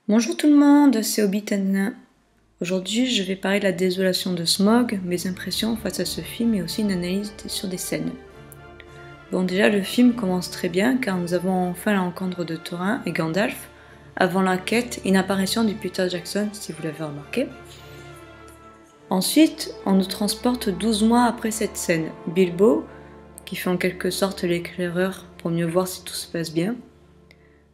Bonjour tout le monde, c'est Obitana. Aujourd'hui, je vais parler de la désolation de Smaug, mes impressions face à ce film et aussi une analyse sur des scènes. Bon, déjà, le film commence très bien car nous avons enfin la rencontre de Thorin et Gandalf, avant la quête, une apparition du Peter Jackson, si vous l'avez remarqué. Ensuite, on nous transporte 12 mois après cette scène. Bilbo, qui fait en quelque sorte l'éclaireur pour mieux voir si tout se passe bien.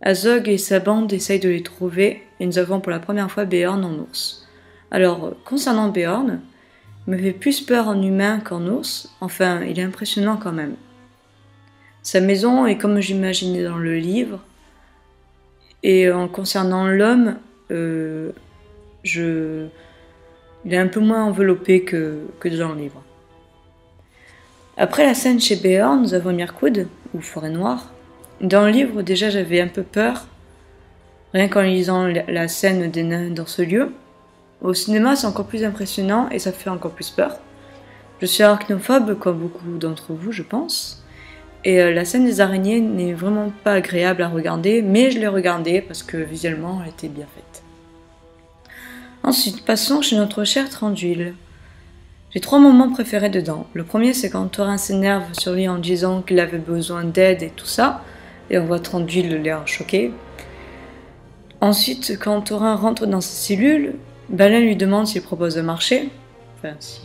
Azog et sa bande essayent de les trouver et nous avons pour la première fois Beorn en ours. Alors, concernant Beorn, il me fait plus peur en humain qu'en ours, enfin, il est impressionnant quand même. Sa maison est comme j'imaginais dans le livre, et en concernant l'homme, il est un peu moins enveloppé que dans le livre. Après la scène chez Beorn, nous avons Mirkwood, ou Forêt Noire. Dans le livre, déjà, j'avais un peu peur, rien qu'en lisant la scène des nains dans ce lieu. Au cinéma, c'est encore plus impressionnant et ça fait encore plus peur. Je suis arachnophobe, comme beaucoup d'entre vous, je pense. Et la scène des araignées n'est vraiment pas agréable à regarder, mais je l'ai regardée parce que visuellement, elle était bien faite. Ensuite, passons chez notre cher Thranduil. J'ai 3 moments préférés dedans. Le premier, c'est quand Thorin s'énerve sur lui en disant qu'il avait besoin d'aide et tout ça, et on voit Thranduil l'air choqué. Ensuite, quand Thorin rentre dans sa cellule, Balin lui demande s'il propose de marcher. Enfin, si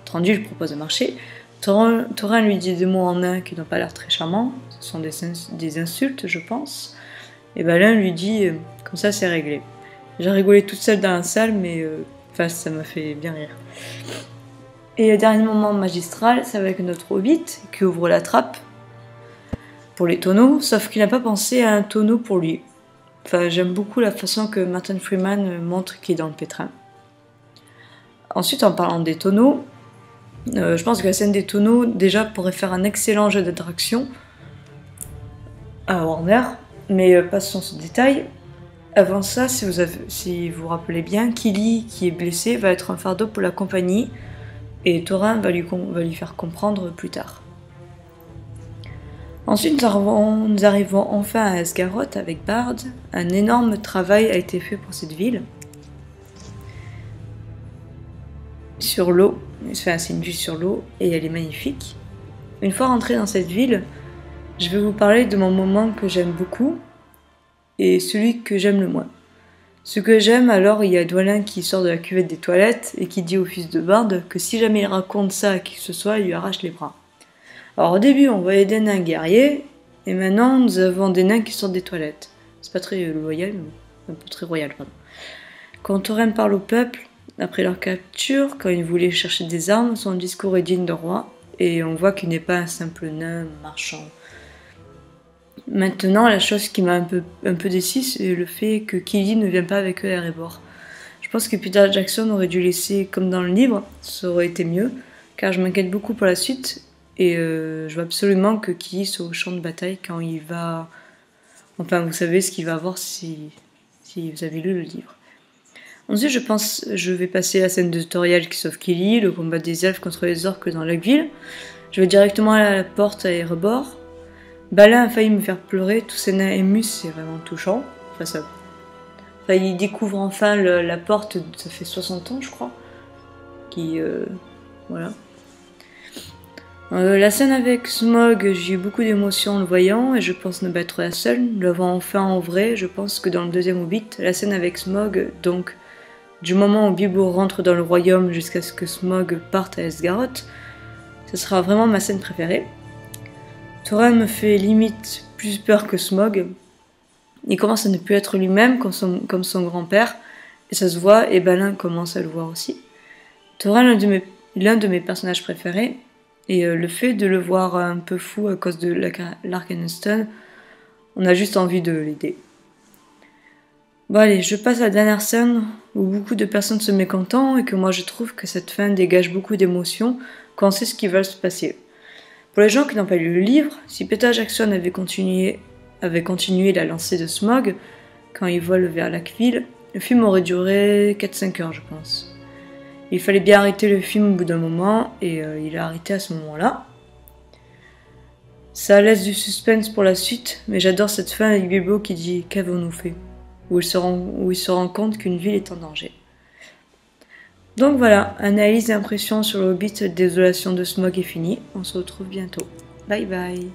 Thranduil propose de marcher. Thorin lui dit des mots en nain qui n'ont pas l'air très charmants. Ce sont des insultes, je pense. Et Balin lui dit comme ça, c'est réglé. J'ai rigolé toute seule dans la salle, mais ça m'a fait bien rire. Et le dernier moment magistral, c'est avec notre Hobbit qui ouvre la trappe pour les tonneaux, sauf qu'il n'a pas pensé à un tonneau pour lui. Enfin, j'aime beaucoup la façon que Martin Freeman montre qu'il est dans le pétrin. Ensuite, en parlant des tonneaux, je pense que la scène des tonneaux, déjà, pourrait faire un excellent jeu d'attraction à Warner, mais passons ce détail. Avant ça, si vous vous rappelez bien, Kili, qui est blessé, va être un fardeau pour la compagnie, et Thorin va lui faire comprendre plus tard. Ensuite, nous arrivons enfin à Esgaroth avec Bard. Un énorme travail a été fait pour cette ville. Sur l'eau, c'est une ville sur l'eau et elle est magnifique. Une fois rentré dans cette ville, je vais vous parler de mon moment que j'aime beaucoup et celui que j'aime le moins. Ce que j'aime, alors, il y a Dwalin qui sort de la cuvette des toilettes et qui dit au fils de Bard que si jamais il raconte ça à qui que ce soit, il lui arrache les bras. Alors au début, on voyait des nains guerriers, et maintenant nous avons des nains qui sortent des toilettes. C'est pas très loyal, mais un peu très royal, pardon. Quand Thorin parle au peuple, après leur capture, quand il voulait chercher des armes, son discours est digne de roi, et on voit qu'il n'est pas un simple nain marchand. Maintenant, la chose qui m'a un peu déçue, c'est le fait que Kili ne vient pas avec eux à Erebor. Je pense que Peter Jackson aurait dû laisser comme dans le livre, ça aurait été mieux, car je m'inquiète beaucoup pour la suite, et je veux absolument que Kili soit au champ de bataille quand il va... Enfin, vous savez ce qu'il va avoir si vous avez lu le livre. Ensuite, je vais passer la scène de tutoriel qui sauve Kili, le combat des elfes contre les orques dans la ville. Je vais directement aller à la porte à Erebor. Balin a failli me faire pleurer, tous ces nains émus, c'est vraiment touchant. Il découvre enfin la porte, ça fait 60 ans, je crois. Voilà. La scène avec Smaug, j'ai eu beaucoup d'émotions en le voyant et je pense ne pas être la seule. Nous l'avons enfin en vrai, je pense que dans le deuxième Hobbit, la scène avec Smaug, donc du moment où Bilbo rentre dans le royaume jusqu'à ce que Smaug parte à Esgaroth, ce sera vraiment ma scène préférée. Thorin me fait limite plus peur que Smaug. Il commence à ne plus être lui-même comme son grand-père, et ça se voit, et Balin commence à le voir aussi. Thorin est l'un de mes personnages préférés, et le fait de le voir un peu fou à cause de l'Arkenstone, on a juste envie de l'aider. Bon allez, je passe à la dernière scène où beaucoup de personnes se mécontentent et que moi je trouve que cette fin dégage beaucoup d'émotions quand on sait ce qui va se passer. Pour les gens qui n'ont pas lu le livre, si Peter Jackson avait continué la lancée de Smaug quand il vole vers Lackville, le film aurait duré 4-5 heures je pense. Il fallait bien arrêter le film au bout d'un moment, et il a arrêté à ce moment-là. Ça laisse du suspense pour la suite, mais j'adore cette fin avec Bilbo qui dit « Qu'avons-nous fait ?» où il se rend compte qu'une ville est en danger. Donc voilà, analyse et impression sur le Hobbit, Désolation de Smaug est finie. On se retrouve bientôt. Bye bye.